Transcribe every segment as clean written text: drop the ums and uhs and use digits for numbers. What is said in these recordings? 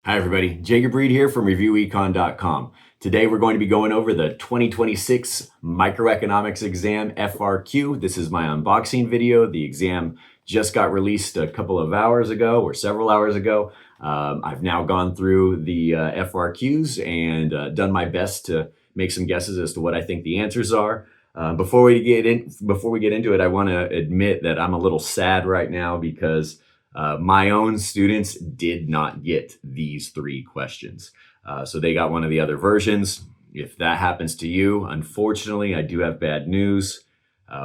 Hi everybody, Jacob Reed here from ReviewEcon.com. Today we're going to be going over the 2026 Microeconomics exam FRQ. This is my unboxing video. The exam just got released a couple of hours ago or several hours ago. I've now gone through the FRQs and done my best to make some guesses as to what I think the answers are. Before we get into it, I want to admit that I'm a little sad right now because my own students did not get these three questions. So they got one of the other versions. If that happens to you, unfortunately, I do have bad news.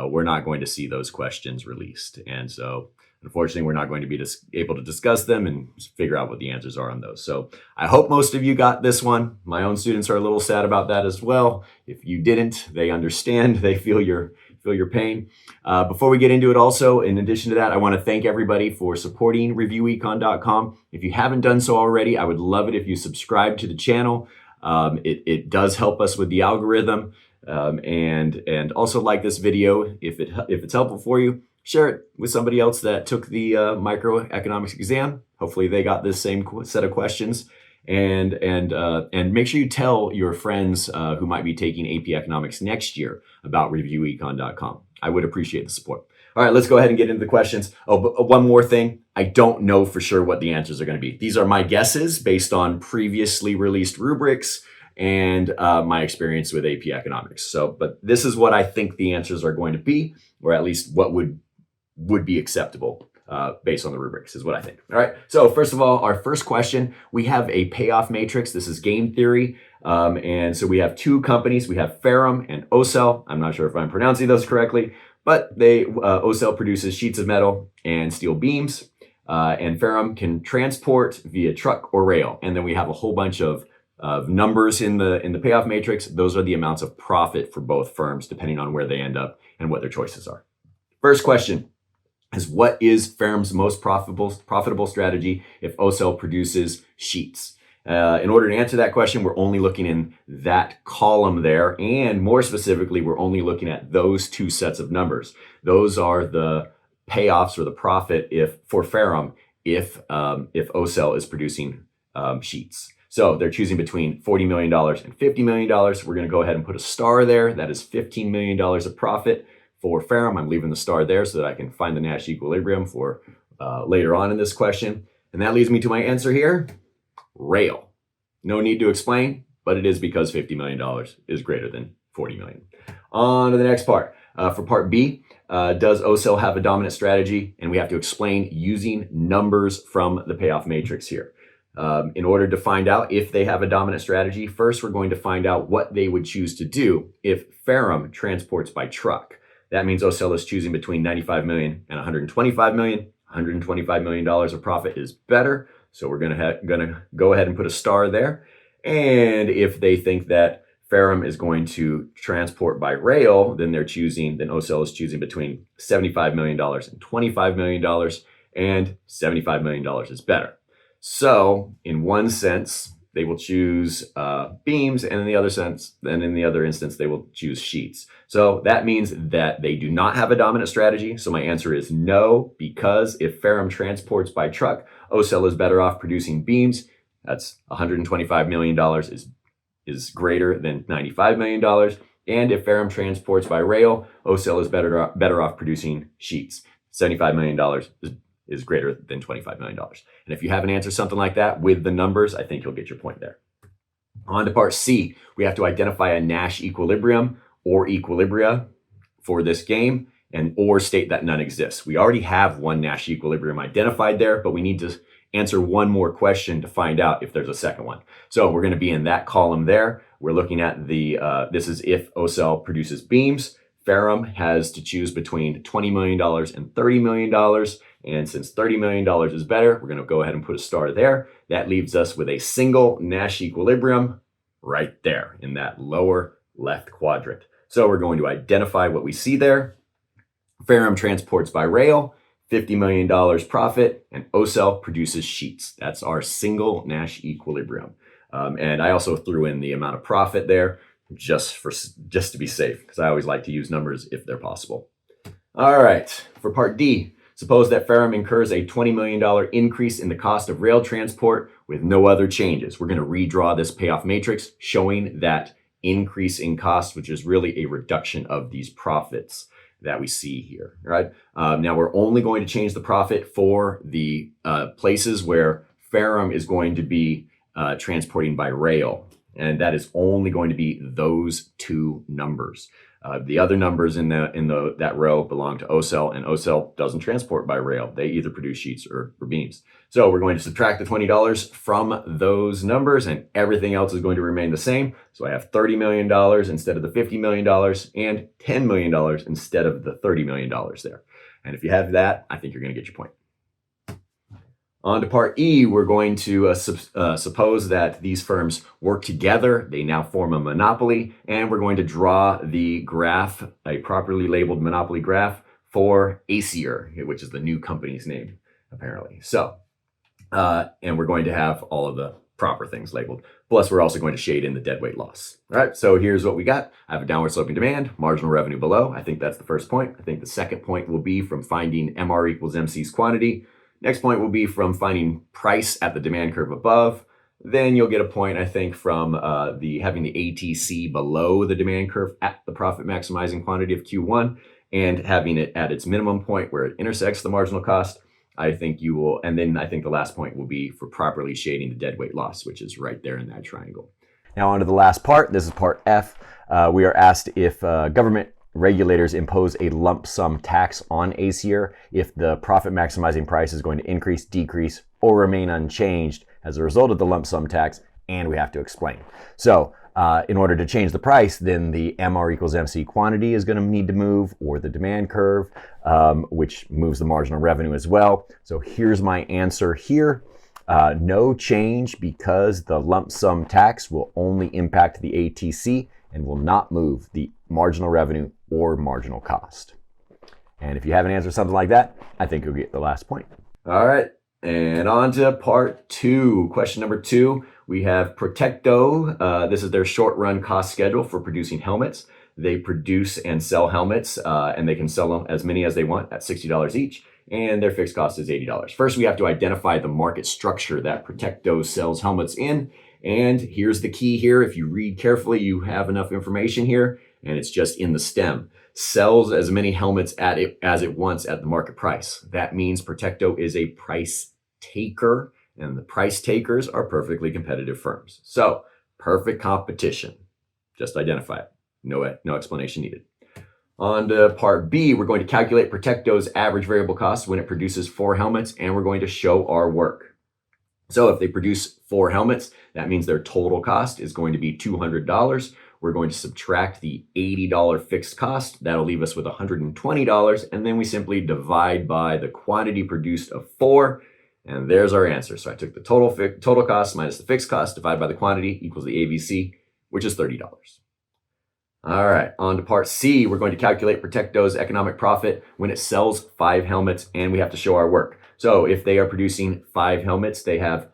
We're not going to see those questions released. And so unfortunately, we're not going to be able to discuss them and figure out what the answers are on those. So I hope most of you got this one. My own students are a little sad about that as well. If you didn't, they understand, they feel your pain. Before we get into it also, in addition to that, I want to thank everybody for supporting ReviewEcon.com. If you haven't done so already, I would love it if you subscribe to the channel. It does help us with the algorithm. And also like this video if it's helpful for you. Share it with somebody else that took the microeconomics exam. Hopefully they got this same set of questions. And make sure you tell your friends who might be taking AP Economics next year about ReviewEcon.com. I would appreciate the support. All right, let's go ahead and get into the questions. Oh, but one more thing. I don't know for sure what the answers are going to be. These are my guesses based on previously released rubrics and my experience with AP Economics. But this is what I think the answers are going to be, or at least what would be acceptable based on the rubrics is what I think. All right, so first of all, our first question, we have a payoff matrix. This is game theory. And so we have two companies. We have Ferrum and Ocel. I'm not sure if I'm pronouncing those correctly, but Ocel produces sheets of metal and steel beams, and Ferrum can transport via truck or rail. And then we have a whole bunch of numbers in the payoff matrix. Those are the amounts of profit for both firms, depending on where they end up and what their choices are. First question is, what is Ferrum's most profitable strategy if Ocel produces sheets? In order to answer that question, we're only looking in that column there, and more specifically, we're only looking at those two sets of numbers. Those are the payoffs or the profit for Ferrum if Ocel is producing sheets. So they're choosing between $40 million and $50 million. We're going to go ahead and put a star there. That is $15 million of profit for Ferrum. I'm leaving the star there so that I can find the Nash equilibrium for later on in this question. And that leads me to my answer here, rail. No need to explain, but it is because $50 million is greater than $40 million. On to the next part. For part B, does Ocel have a dominant strategy? And we have to explain using numbers from the payoff matrix here. In order to find out if they have a dominant strategy, first we're going to find out what they would choose to do if Ferrum transports by truck. That means Ocel is choosing between $95 million and $125 million. $125 million of profit is better, so we're gonna go ahead and put a star there. And if they think that Ferrum is going to transport by rail, then Ocel is choosing between $75 million and $25 million, and $75 million is better. So in one sense, they will choose beams, and in the other instance, they will choose sheets. So that means that they do not have a dominant strategy. So my answer is no, because if Ferrum transports by truck, Ocel is better off producing beams. That's $125 million is greater than $95 million. And if Ferrum transports by rail, Ocel is better off producing sheets. $75 million is greater than $25 million. And if you have an answer something like that with the numbers, I think you'll get your point there. On to part C, we have to identify a Nash equilibrium or equilibria for this game, or state that none exists. We already have one Nash equilibrium identified there, but we need to answer one more question to find out if there's a second one. So we're going to be in that column there. We're looking at this is if Ocel produces beams. Ferrum has to choose between $20 million and $30 million. And since $30 million is better, we're going to go ahead and put a star there. That leaves us with a single Nash equilibrium right there in that lower left quadrant. So we're going to identify what we see there. Ferrum transports by rail, $50 million profit, and Ocel produces sheets. That's our single Nash equilibrium. And I also threw in the amount of profit there just to be safe, because I always like to use numbers if they're possible. All right, for part D. Suppose that Ferrum incurs a $20 million increase in the cost of rail transport with no other changes. We're going to redraw this payoff matrix showing that increase in cost, which is really a reduction of these profits that we see here, right? Now we're only going to change the profit for the places where Ferrum is going to be transporting by rail. And that is only going to be those two numbers. The other numbers in that row belong to Ocel, and Ocel doesn't transport by rail. They either produce sheets or beams. So we're going to subtract the $20 from those numbers, and everything else is going to remain the same. So I have $30 million instead of the $50 million, and $10 million instead of the $30 million there. And if you have that, I think you're going to get your point. On to part E, we're going to suppose that these firms work together. They now form a monopoly, and we're going to draw the graph, a properly labeled monopoly graph for Acier, which is the new company's name, apparently. So, and we're going to have all of the proper things labeled. Plus, we're also going to shade in the deadweight loss. All right, so here's what we got. I have a downward sloping demand, marginal revenue below. I think that's the first point. I think the second point will be from finding MR equals MC's quantity. Next point will be from finding price at the demand curve above. Then you'll get a point, I think, from having the ATC below the demand curve at the profit maximizing quantity of Q1 and having it at its minimum point where it intersects the marginal cost. I think you will, and then I think the last point will be for properly shading the deadweight loss, which is right there in that triangle. Now on to the last part. This is part F. We are asked if government regulators impose a lump sum tax on Acier if the profit maximizing price is going to increase, decrease, or remain unchanged as a result of the lump sum tax, and we have to explain. So in order to change the price, then the MR equals MC quantity is going to need to move, or the demand curve, which moves the marginal revenue as well. So here's my answer here. No change because the lump sum tax will only impact the ATC and will not move the marginal revenue or marginal cost. And if you have an answer something like that, I think you'll get the last point. All right, and on to part 2. Question number 2, we have Protecto. This is their short run cost schedule for producing helmets. They produce and sell helmets, and they can sell them as many as they want at $60 each, and their fixed cost is $80. First, we have to identify the market structure that Protecto sells helmets in. And here's the key here. If you read carefully, you have enough information here, and it's just in the stem. Sells as many helmets as it wants at the market price. That means Protecto is a price taker, and the price takers are perfectly competitive firms. So, perfect competition. Just identify it. No explanation needed. On to part B, we're going to calculate Protecto's average variable cost when it produces 4 helmets, and we're going to show our work. So if they produce 4 helmets, that means their total cost is going to be $200. We're going to subtract the $80 fixed cost. That'll leave us with $120. And then we simply divide by the quantity produced of 4. And there's our answer. So I took the total cost minus the fixed cost divided by the quantity equals the AVC, which is $30. All right, on to part C. We're going to calculate Protecto's economic profit when it sells 5 helmets, and we have to show our work. So if they are producing 5 helmets, they have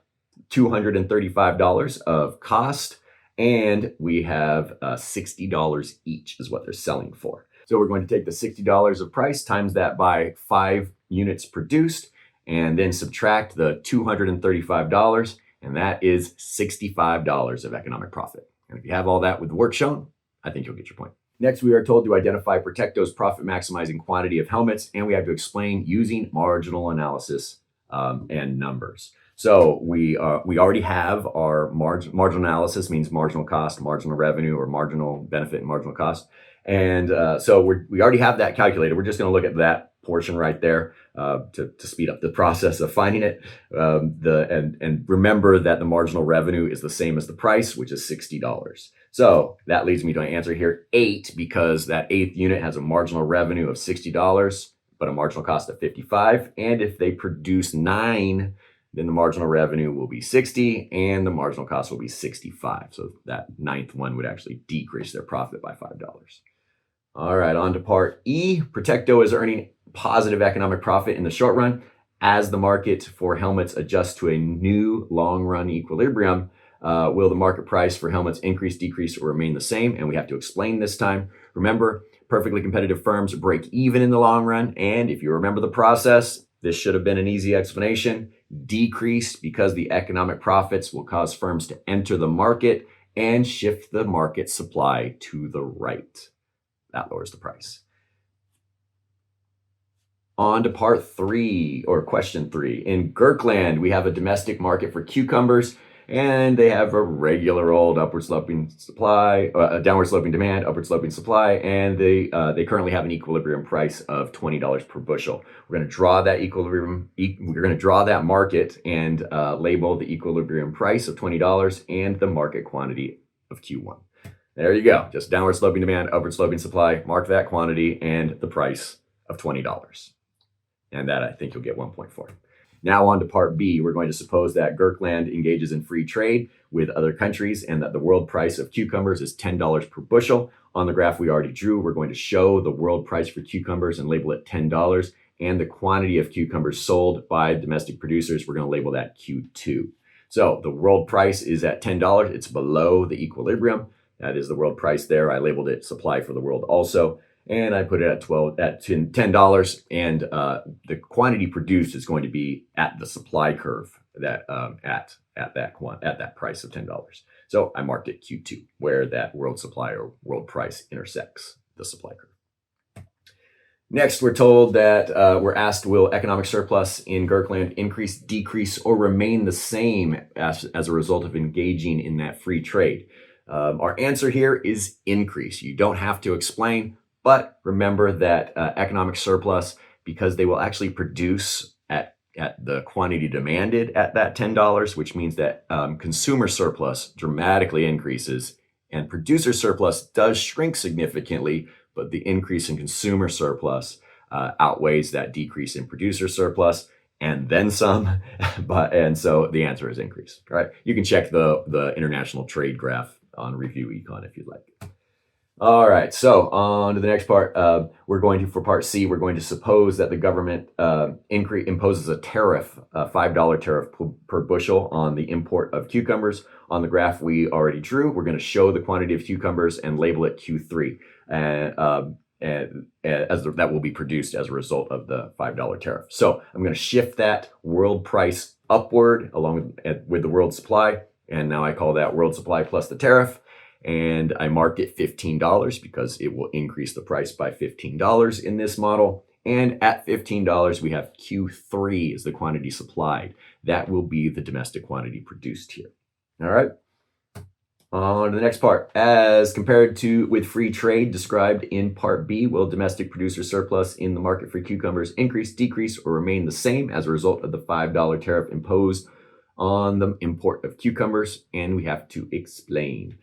$235 of cost, and we have $60 each is what they're selling for. So we're going to take the $60 of price, times that by 5 units produced, and then subtract the $235, and that is $65 of economic profit. And if you have all that with the work shown, I think you'll get your point. Next, we are told to identify Protecto's profit maximizing quantity of helmets, and we have to explain using marginal analysis and numbers. So we already have our marginal analysis, means marginal cost, marginal revenue, or marginal benefit and marginal cost. And so we already have that calculated. We're just going to look at that portion right there to speed up the process of finding it. And remember that the marginal revenue is the same as the price, which is $60. So that leads me to an answer here, 8, because that 8th unit has a marginal revenue of $60, but a marginal cost of $55. And if they produce 9, then the marginal revenue will be 60 and the marginal cost will be 65. So that 9th one would actually decrease their profit by $5. All right, on to part E. Protecto is earning positive economic profit in the short run as the market for helmets adjusts to a new long-run equilibrium. Will the market price for helmets increase, decrease, or remain the same? And we have to explain this time. Remember, Perfectly competitive firms break even in the long run. And if you remember the process, this should have been an easy explanation. Decrease because the economic profits will cause firms to enter the market and shift the market supply to the right. That lowers the price. On to part 3, or question 3. In Gurkland, we have a domestic market for cucumbers, and they have a regular old upward sloping supply, downward sloping demand, upward sloping supply, and they currently have an equilibrium price of $20 per bushel. We're going to draw that equilibrium. We're going to draw that market and label the equilibrium price of $20 and the market quantity of Q1. There you go. Just downward sloping demand, upward sloping supply. Mark that quantity and the price of $20. And that I think you'll get 1.4. Now on to part B. We're going to suppose that Gurkland engages in free trade with other countries and that the world price of cucumbers is $10 per bushel. On the graph we already drew, we're going to show the world price for cucumbers and label it $10. And the quantity of cucumbers sold by domestic producers, we're going to label that Q2. So the world price is at $10. It's below the equilibrium. That is the world price there. I labeled it supply for the world also. And I put it at $10, and the quantity produced is going to be at the supply curve that at that price of $10. So I marked it Q2, where that world supply or world price intersects the supply curve. Next, we're told that we're asked, will economic surplus in Gurkland increase, decrease, or remain the same as a result of engaging in that free trade? Our answer here is increase. You don't have to explain. But remember that economic surplus, because they will actually produce at the quantity demanded at that $10, which means that consumer surplus dramatically increases and producer surplus does shrink significantly, but the increase in consumer surplus outweighs that decrease in producer surplus and then some. And so the answer is increase. All right. You can check the international trade graph on Review Econ if you'd like. All right, so on to the next part. For part C, we're going to suppose that the government imposes a tariff, a $5 tariff per bushel on the import of cucumbers. On the graph we already drew, we're going to show the quantity of cucumbers and label it Q3, and that will be produced as a result of the $5 tariff. So I'm going to shift that world price upward along with the world supply, and now I call that world supply plus the tariff. And I marked it $15 because it will increase the price by $15 in this model. And at $15, we have Q3 is the quantity supplied. That will be the domestic quantity produced here. All right. On to the next part. As compared with free trade described in part B, will domestic producer surplus in the market for cucumbers increase, decrease, or remain the same as a result of the $5 tariff imposed on the import of cucumbers? And we have to explain.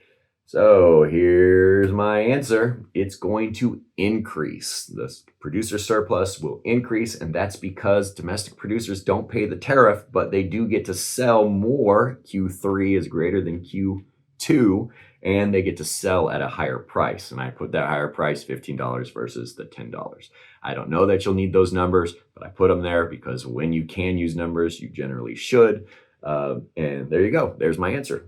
So here's my answer. It's going to increase. The producer surplus will increase, and that's because domestic producers don't pay the tariff, but they do get to sell more. Q3 is greater than Q2, and they get to sell at a higher price. And I put that higher price, $15 versus the $10. I don't know that you'll need those numbers, but I put them there because when you can use numbers, you generally should. And there you go. There's my answer.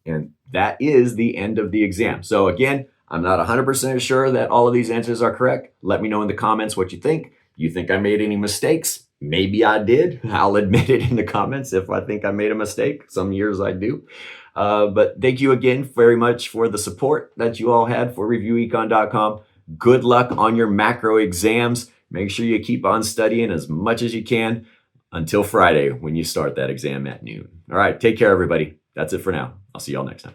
And that is the end of the exam. So again, I'm not 100% sure that all of these answers are correct. Let me know in the comments what you think. You think I made any mistakes? Maybe I did. I'll admit it in the comments if I think I made a mistake. Some years I do. But thank you again very much for the support that you all had for ReviewEcon.com. Good luck on your macro exams. Make sure you keep on studying as much as you can until Friday when you start that exam at noon. All right, take care, everybody. That's it for now. I'll see y'all next time.